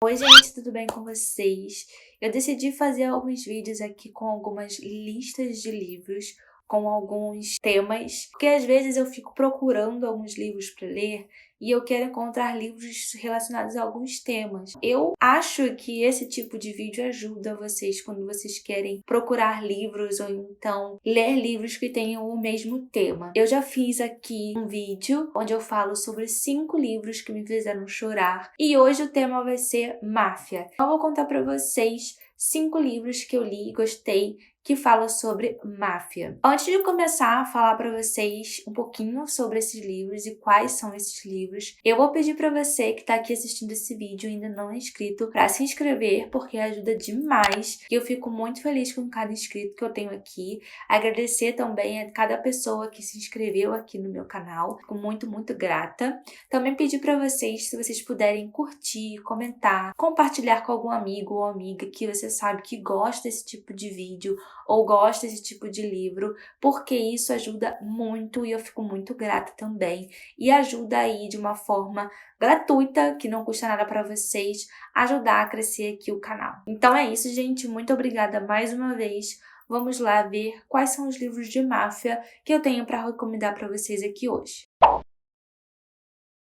Oi gente, tudo bem com vocês? Eu decidi fazer alguns vídeos aqui com algumas listas de livros, com alguns temas, porque às vezes eu fico procurando alguns livros para ler e eu quero encontrar livros relacionados a alguns temas. Eu acho que esse tipo de vídeo ajuda vocês quando vocês querem procurar livros ou então ler livros que tenham o mesmo tema. Eu já fiz aqui um vídeo onde eu falo sobre 5 livros que me fizeram chorar e hoje o tema vai ser máfia. Então eu vou contar para vocês 5 livros que eu li e gostei que falam sobre máfia. Antes de começar a falar para vocês um pouquinho sobre esses livros e quais são esses livros, eu vou pedir para você que está aqui assistindo esse vídeo e ainda não é inscrito para se inscrever, porque ajuda demais e eu fico muito feliz com cada inscrito que eu tenho aqui. Agradecer também a cada pessoa que se inscreveu aqui no meu canal, fico muito grata. Também pedir para vocês, se vocês puderem curtir, comentar, compartilhar com algum amigo ou amiga que você sabe que gosta desse tipo de vídeo ou gosta desse tipo de livro, porque isso ajuda muito e eu fico muito grata também. E ajuda aí de uma forma gratuita, que não custa nada para vocês, ajudar a crescer aqui o canal. Então é isso, gente. Muito obrigada mais uma vez. Vamos lá ver quais são os livros de máfia que eu tenho para recomendar para vocês aqui hoje.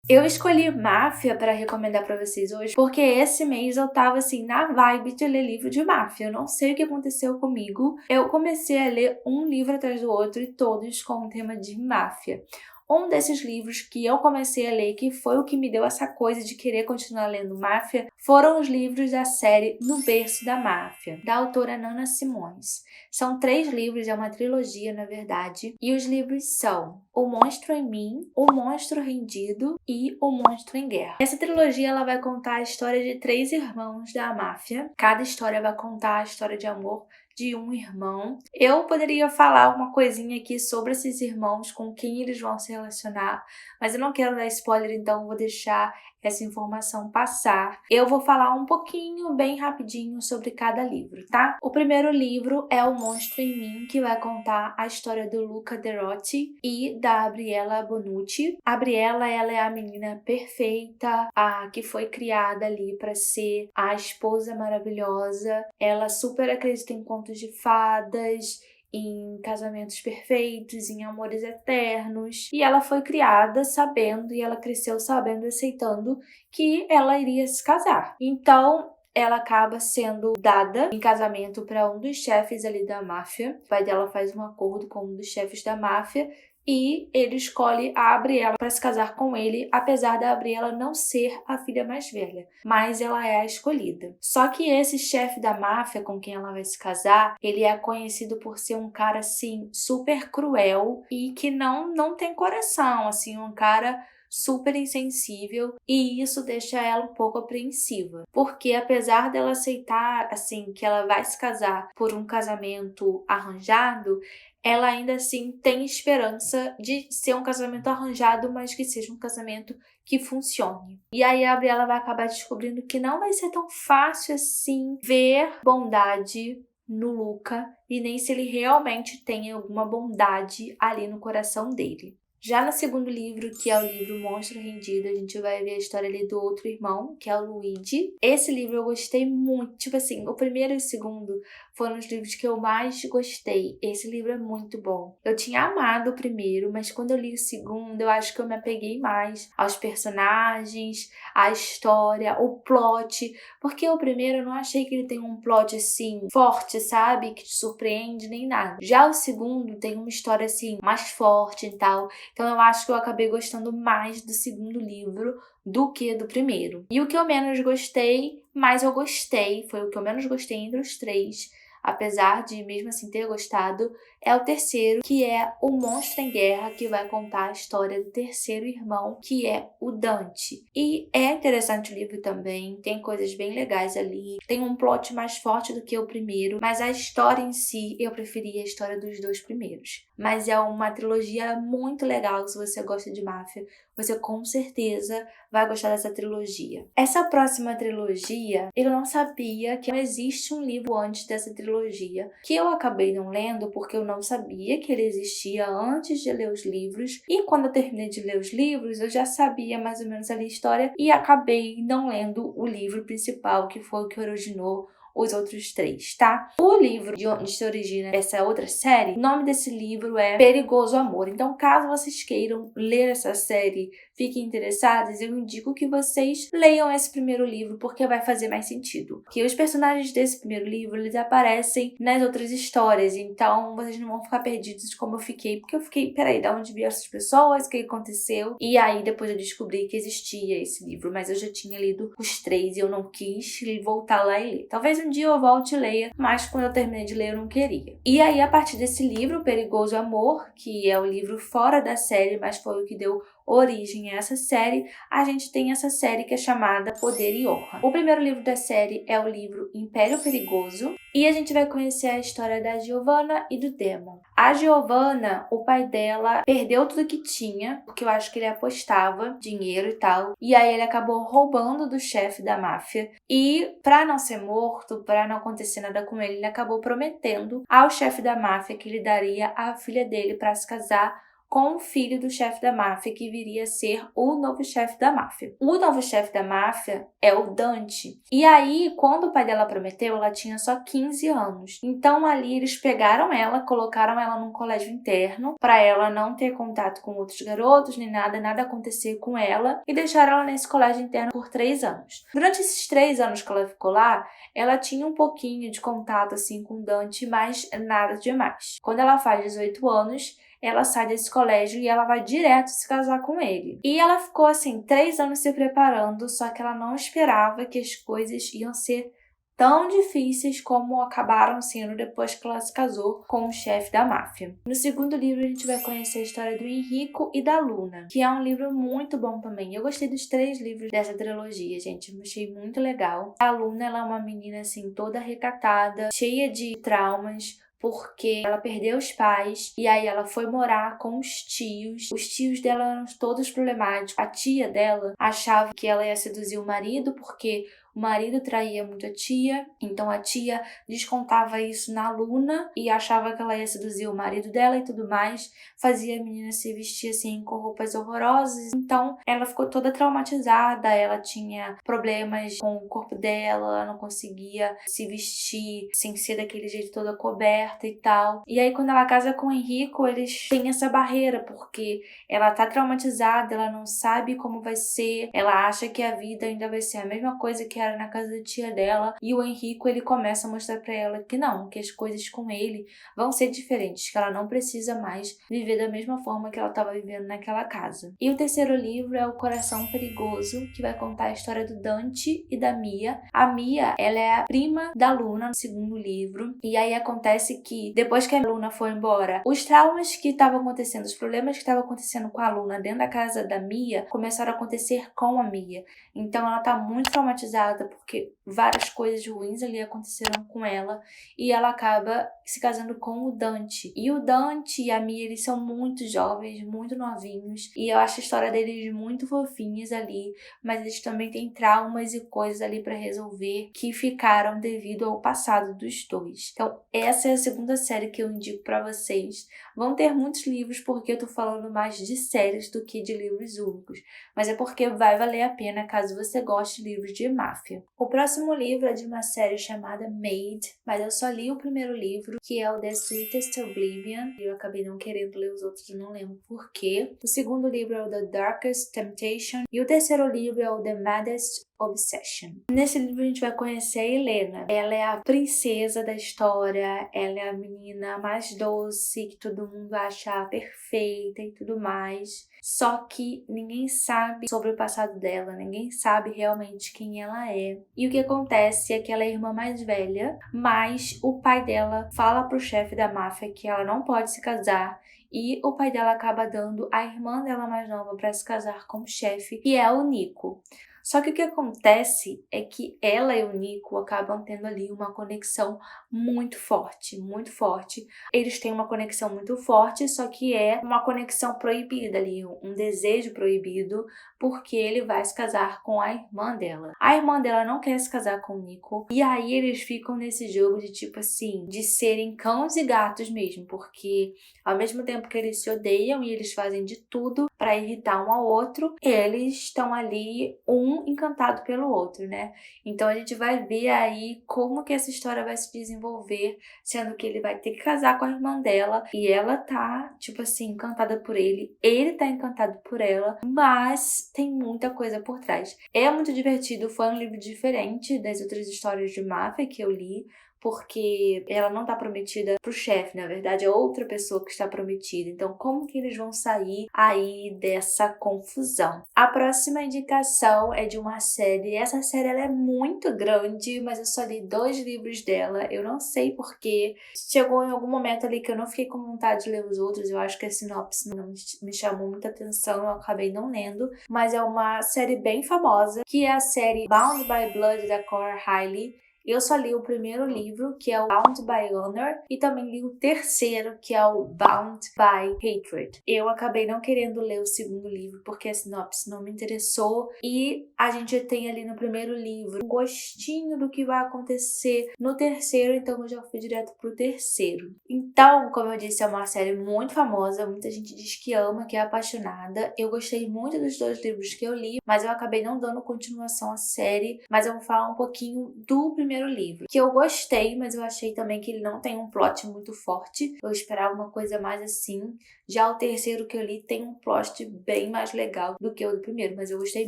Eu escolhi máfia para recomendar para vocês hoje porque esse mês eu tava assim na vibe de ler livro de máfia. Eu não sei o que aconteceu comigo. Eu comecei a ler um livro atrás do outro e todos com o tema de máfia. Um desses livros que eu comecei a ler, que foi o que me deu essa coisa de querer continuar lendo máfia, foram os livros da série No Berço da Máfia, da autora Nana Simões. São 3 livros, é uma trilogia na verdade, e os livros são O Monstro em Mim, O Monstro Rendido e O Monstro em Guerra. Essa trilogia ela vai contar a história de 3 irmãos da máfia. Cada história vai contar a história de amor de um irmão. Eu poderia falar uma coisinha aqui sobre esses irmãos, com quem eles vão se relacionar, mas eu não quero dar spoiler, então vou deixar essa informação passar. Eu vou falar um pouquinho, bem rapidinho, sobre cada livro, tá? O primeiro livro é O Monstro em Mim, que vai contar a história do Luca Derotti e da Abriella Bonucci. A Abriella, ela é a menina perfeita, a que foi criada ali para ser a esposa maravilhosa. Ela super acredita em contos de fadas, em casamentos perfeitos, em amores eternos. E ela foi criada sabendo, e ela cresceu sabendo, aceitando que ela iria se casar. Então, ela acaba sendo dada em casamento para um dos chefes ali da máfia. O pai dela faz um acordo com um dos chefes da máfia e ele escolhe a Abriella para se casar com ele, apesar da Abriella não ser a filha mais velha, mas ela é a escolhida. Só que esse chefe da máfia com quem ela vai se casar, ele é conhecido por ser um cara assim super cruel e que não tem coração, assim, um cara super insensível, e isso deixa ela um pouco apreensiva, porque apesar dela aceitar assim que ela vai se casar por um casamento arranjado, ela ainda assim tem esperança de ser um casamento arranjado, mas que seja um casamento que funcione. E aí a Gabriela vai acabar descobrindo que não vai ser tão fácil assim ver bondade no Luca e nem se ele realmente tem alguma bondade ali no coração dele. Já no segundo livro, que é o livro Monstro Rendido, a gente vai ver a história ali do outro irmão, que é o Luigi. Esse livro eu gostei muito, tipo assim, o primeiro e o segundo foram os livros que eu mais gostei. Esse livro é muito bom. Eu tinha amado o primeiro, mas quando eu li o segundo, eu acho que eu me apeguei mais aos personagens, à história, o plot, porque o primeiro eu não achei que ele tem um plot assim forte, sabe? Que te surpreende nem nada. Já o segundo tem uma história assim mais forte e tal. Então eu acho que eu acabei gostando mais do segundo livro do que do primeiro. E o que eu menos gostei, mas eu gostei, foi o que eu menos gostei entre os 3, apesar de mesmo assim ter gostado, é o terceiro, que é O Monstro em Guerra, que vai contar a história do terceiro irmão, que é o Dante. E é interessante o livro também, tem coisas bem legais ali, tem um plot mais forte do que o primeiro, mas a história em si, eu preferi a história dos 2 primeiros. Mas é uma trilogia muito legal, se você gosta de máfia, você com certeza vai gostar dessa trilogia. Essa próxima trilogia, eu não sabia que não existe um livro antes dessa trilogia, que eu acabei não lendo porque eu não sabia que ele existia antes de ler os livros. E quando eu terminei de ler os livros, eu já sabia mais ou menos ali a história e acabei não lendo o livro principal, que foi o que originou os outros 3, tá? O livro de onde se origina essa outra série, o nome desse livro é Perigoso Amor. Então, caso vocês queiram ler essa série, fiquem interessados, eu indico que vocês leiam esse primeiro livro, porque vai fazer mais sentido. Porque os personagens desse primeiro livro, eles aparecem nas outras histórias, então vocês não vão ficar perdidos como eu fiquei, porque eu fiquei, peraí, de onde vieram essas pessoas, o que aconteceu? E aí depois eu descobri que existia esse livro, mas eu já tinha lido os 3 e eu não quis voltar lá e ler. Talvez um dia eu volte e leia, mas quando eu terminei de ler eu não queria. E aí, a partir desse livro, Perigoso Amor, que é o livro fora da série, mas foi o que deu origem a essa série, a gente tem essa série que é chamada Poder e Honra. O primeiro livro da série é o livro Império Perigoso, e a gente vai conhecer a história da Giovanna e do Demon. A Giovanna, o pai dela perdeu tudo que tinha, porque eu acho que ele apostava dinheiro e tal, e aí ele acabou roubando do chefe da máfia, e pra não ser morto, pra não acontecer nada com ele, ele acabou prometendo ao chefe da máfia que ele daria a filha dele pra se casar com o filho do chefe da máfia, que viria a ser o novo chefe da máfia. O novo chefe da máfia é o Dante. E aí, quando o pai dela prometeu, ela tinha só 15 anos. Então, ali, eles pegaram ela, colocaram ela num colégio interno, para ela não ter contato com outros garotos, nem nada acontecer com ela, e deixaram ela nesse colégio interno por 3 anos. Durante esses 3 anos que ela ficou lá, ela tinha um pouquinho de contato, assim, com o Dante, mas nada demais. Quando ela faz 18 anos, ela sai desse colégio e ela vai direto se casar com ele. E ela ficou, assim, 3 anos se preparando, só que ela não esperava que as coisas iam ser tão difíceis como acabaram sendo depois que ela se casou com o chefe da máfia. No segundo livro, a gente vai conhecer a história do Enrico e da Luna, que é um livro muito bom também. Eu gostei dos 3 livros dessa trilogia, gente. Eu achei muito legal. A Luna, ela é uma menina, assim, toda recatada, cheia de traumas, porque ela perdeu os pais e aí ela foi morar com os tios. Os tios dela eram todos problemáticos. A tia dela achava que ela ia seduzir o marido porque o marido traía muito a tia, então a tia descontava isso na Luna e achava que ela ia seduzir o marido dela e tudo mais, fazia a menina se vestir assim com roupas horrorosas, então ela ficou toda traumatizada, ela tinha problemas com o corpo dela, ela não conseguia se vestir sem ser daquele jeito toda coberta e tal. E aí quando ela casa com o Enrico, eles têm essa barreira, porque ela tá traumatizada, ela não sabe como vai ser, ela acha que a vida ainda vai ser a mesma coisa que era na casa da tia dela, e o Enrico ele começa a mostrar pra ela que não, que as coisas com ele vão ser diferentes, que ela não precisa mais viver da mesma forma que ela estava vivendo naquela casa. E o terceiro livro é O Coração Perigoso, que vai contar a história do Dante e da Mia. A Mia, ela é a prima da Luna no segundo livro, e aí acontece que depois que a Luna foi embora, os traumas que estavam acontecendo, os problemas que estavam acontecendo com a Luna dentro da casa da Mia começaram a acontecer com a Mia. Então ela tá muito traumatizada porque várias coisas ruins ali aconteceram com ela e ela acaba se casando com o Dante. E o Dante e a Mia, eles são muito jovens, muito novinhos, e eu acho a história deles muito fofinhas ali, mas eles também têm traumas e coisas ali pra resolver que ficaram devido ao passado dos dois. Então essa é a segunda série que eu indico pra vocês. Vão ter muitos livros porque eu tô falando mais de séries do que de livros únicos, mas é porque vai valer a pena caso você goste de livros de máfia. O próximo livro é de uma série chamada Maid, mas eu só li o primeiro livro, que é o The Sweetest Oblivion. Eu acabei não querendo ler os outros, não lembro porquê. O segundo livro é o The Darkest Temptation e o terceiro livro é o The Maddest Obsession. Nesse livro a gente vai conhecer a Helena. Ela é a princesa da história, ela é a menina mais doce, que todo mundo acha perfeita e tudo mais. Só que ninguém sabe sobre o passado dela, ninguém sabe realmente quem ela é. E o que acontece é que ela é a irmã mais velha, mas o pai dela fala pro chefe da máfia que ela não pode se casar, e o pai dela acaba dando a irmã dela mais nova para se casar com o chefe, que é o Nico. Só que o que acontece é que ela e o Nico acabam tendo ali uma conexão muito forte, muito forte. Eles têm uma conexão muito forte, só que é uma conexão proibida ali, um desejo proibido, porque ele vai se casar com a irmã dela. A irmã dela não quer se casar com o Nico, e aí eles ficam nesse jogo de tipo assim, de serem cães e gatos mesmo, porque ao mesmo tempo que eles se odeiam e eles fazem de tudo pra irritar um ao outro, eles estão ali um encantado pelo outro, né? Então a gente vai ver aí como que essa história vai se desenvolver, sendo que ele vai ter que casar com a irmã dela e ela tá, tipo assim, encantada por ele tá encantado por ela, mas tem muita coisa por trás. É muito divertido, foi um livro diferente das outras histórias de máfia que eu li, porque ela não tá prometida pro chefe, na verdade é outra pessoa que está prometida. Então, como que eles vão sair aí dessa confusão? A próxima indicação é de uma série. Essa série ela é muito grande, mas eu só li 2 livros dela. Eu não sei porquê. Chegou em algum momento ali que eu não fiquei com vontade de ler os outros. Eu acho que a sinopse não me chamou muita atenção, eu acabei não lendo. Mas é uma série bem famosa, que é a série Bound by Blood da Cora Riley. Eu só li o primeiro livro, que é o Bound by Honor, e também li o terceiro, que é o Bound by Hatred. Eu acabei não querendo ler o segundo livro, porque a sinopse não me interessou, e a gente tem ali no primeiro livro um gostinho do que vai acontecer no terceiro, então eu já fui direto pro terceiro. Então, como eu disse, é uma série muito famosa, muita gente diz que ama, que é apaixonada. Eu gostei muito dos 2 livros que eu li, mas eu acabei não dando continuação à série, mas eu vou falar um pouquinho do primeiro livro, que eu gostei, mas eu achei também que ele não tem um plot muito forte. Eu esperava uma coisa mais assim. Já o terceiro que eu li tem um plot bem mais legal do que o do primeiro, mas eu gostei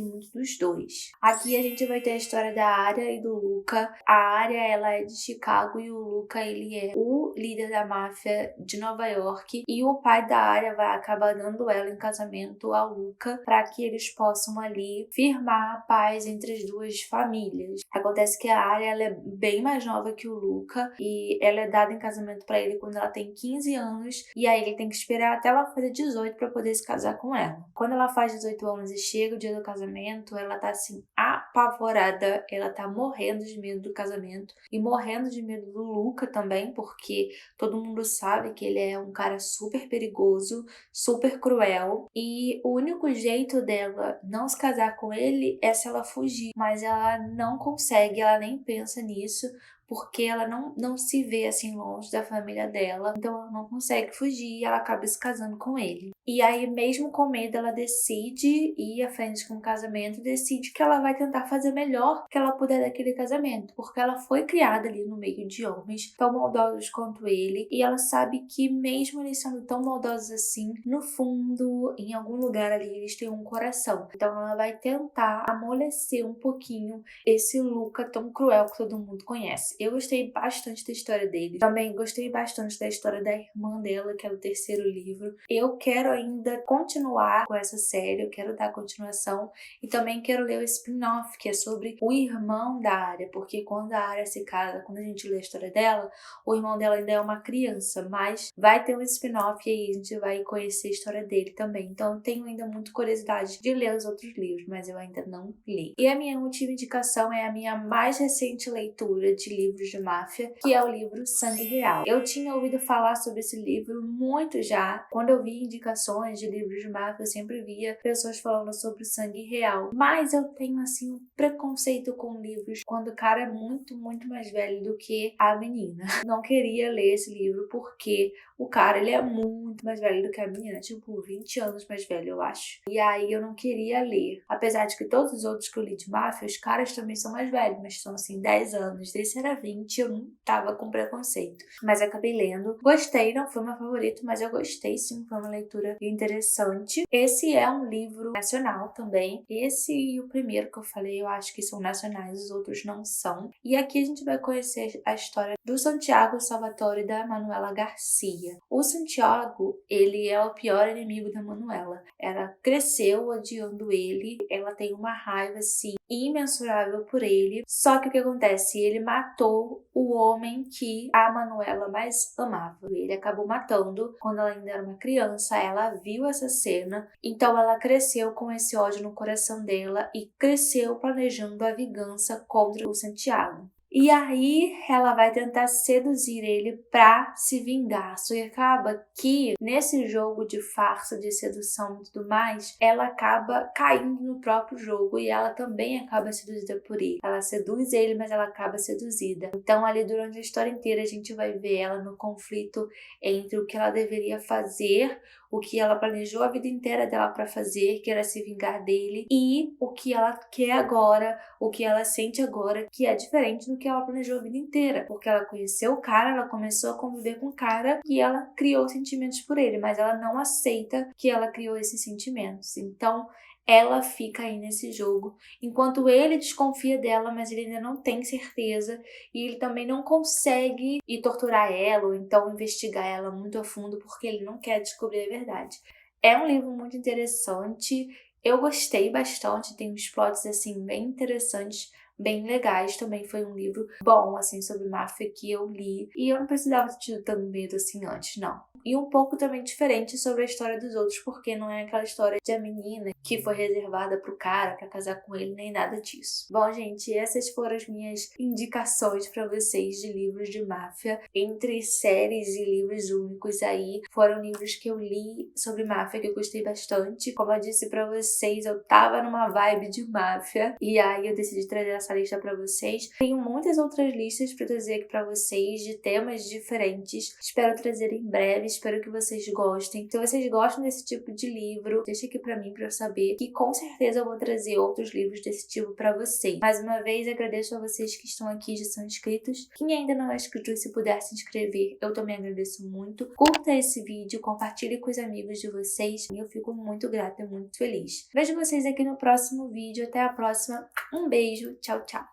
muito dos 2. Aqui a gente vai ter a história da Arya e do Luca. A Arya, ela é de Chicago e o Luca, ele é o líder da máfia de Nova York, e o pai da Arya vai acabar dando ela em casamento ao Luca para que eles possam ali firmar a paz entre as 2 famílias. Acontece que a Arya, ela é bem mais nova que o Luca e ela é dada em casamento para ele quando ela tem 15 anos, e aí ele tem que esperar até ela fazer 18 para poder se casar com ela. Quando ela faz 18 anos e chega o dia do casamento, ela tá assim apavorada, ela tá morrendo de medo do casamento e morrendo de medo do Luca também, porque todo mundo sabe que ele é um cara super perigoso, super cruel, e o único jeito dela não se casar com ele é se ela fugir, mas ela não consegue, ela nem pensa nisso, porque ela não se vê assim longe da família dela, então ela não consegue fugir e ela acaba se casando com ele. E aí, mesmo com medo, ela decide ir à frente com o casamento, decide que ela vai tentar fazer o melhor que ela puder daquele casamento, porque ela foi criada ali no meio de homens tão maldosos quanto ele, e ela sabe que mesmo eles sendo tão maldosos assim, no fundo, em algum lugar ali, eles têm um coração. Então ela vai tentar amolecer um pouquinho esse Luca tão cruel que todo mundo conhece. Eu gostei bastante da história dele. Também gostei bastante da história da irmã dela, que é o terceiro livro. Eu quero ainda continuar com essa série, eu quero dar continuação. E também quero ler o spin-off, que é sobre o irmão da Arya, porque quando a Arya se casa, quando a gente lê a história dela, o irmão dela ainda é uma criança, mas vai ter um spin-off e aí a gente vai conhecer a história dele também. Então eu tenho ainda muita curiosidade de ler os outros livros, mas eu ainda não li. E a minha última indicação é a minha mais recente leitura de livros de máfia, que é o livro Sangue Real. Eu tinha ouvido falar sobre esse livro muito já. Quando eu via indicações de livros de máfia, eu sempre via pessoas falando sobre o Sangue Real. Mas eu tenho, assim, um preconceito com livros quando o cara é muito, muito mais velho do que a menina. Não queria ler esse livro porque o cara, ele é muito mais velho do que a menina, tipo 20 anos mais velho, eu acho. E aí eu não queria ler. Apesar de que todos os outros que eu li de máfia, os caras também são mais velhos, mas são assim 10 anos. Esse era 20, eu não tava com preconceito. Mas acabei lendo. Gostei, não foi meu favorito, mas eu gostei sim, foi uma leitura interessante. Esse é um livro nacional também. Esse e o primeiro que eu falei, eu acho que são nacionais, os outros não são. E aqui a gente vai conhecer a história do Santiago Salvatore e da Manuela Garcia. O Santiago, ele é o pior inimigo da Manuela. Ela cresceu odiando ele, ela tem uma raiva, assim, imensurável por ele. Só que o que acontece? Ele matou o homem que a Manuela mais amava. Ele acabou matando quando ela ainda era uma criança. Ela viu essa cena, então ela cresceu com esse ódio no coração dela e cresceu planejando a vingança contra o Santiago. E aí ela vai tentar seduzir ele pra se vingar. Só que acaba que nesse jogo de farsa, de sedução e tudo mais, ela acaba caindo no próprio jogo e ela também acaba seduzida por ele. Ela seduz ele, mas ela acaba seduzida. Então ali durante a história inteira a gente vai ver ela no conflito entre o que ela deveria fazer, o que ela planejou a vida inteira dela pra fazer, que era se vingar dele, e o que ela quer agora, o que ela sente agora, que é diferente do que ela planejou a vida inteira. Porque ela conheceu o cara, ela começou a conviver com o cara e ela criou sentimentos por ele, mas ela não aceita que ela criou esses sentimentos. Então, ela fica aí nesse jogo, enquanto ele desconfia dela, mas ele ainda não tem certeza, e ele também não consegue ir torturar ela, ou então investigar ela muito a fundo, porque ele não quer descobrir a verdade. É um livro muito interessante, eu gostei bastante, tem uns plots assim bem interessantes, bem legais. Também foi um livro bom, assim, sobre máfia que eu li. E eu não precisava ter tido tanto medo assim antes, não. E um pouco também diferente sobre a história dos outros, porque não é aquela história de a menina que foi reservada pro cara pra casar com ele, nem nada disso. Bom, gente, essas foram as minhas indicações pra vocês de livros de máfia. Entre séries e livros únicos aí, foram livros que eu li sobre máfia que eu gostei bastante. Como eu disse pra vocês, eu tava numa vibe de máfia e aí eu decidi trazer essa lista pra vocês. Tenho muitas outras listas pra trazer aqui pra vocês de temas diferentes. Espero trazer em breve, espero que vocês gostem. Se vocês gostam desse tipo de livro, deixa aqui pra mim pra eu saber, que com certeza eu vou trazer outros livros desse tipo pra vocês. Mais uma vez, agradeço a vocês que estão aqui e já são inscritos. Quem ainda não é inscrito, se puder se inscrever, eu também agradeço muito. Curta esse vídeo, compartilhe com os amigos de vocês e eu fico muito grata e muito feliz. Vejo vocês aqui no próximo vídeo. Até a próxima. Um beijo. Tchau, tchau.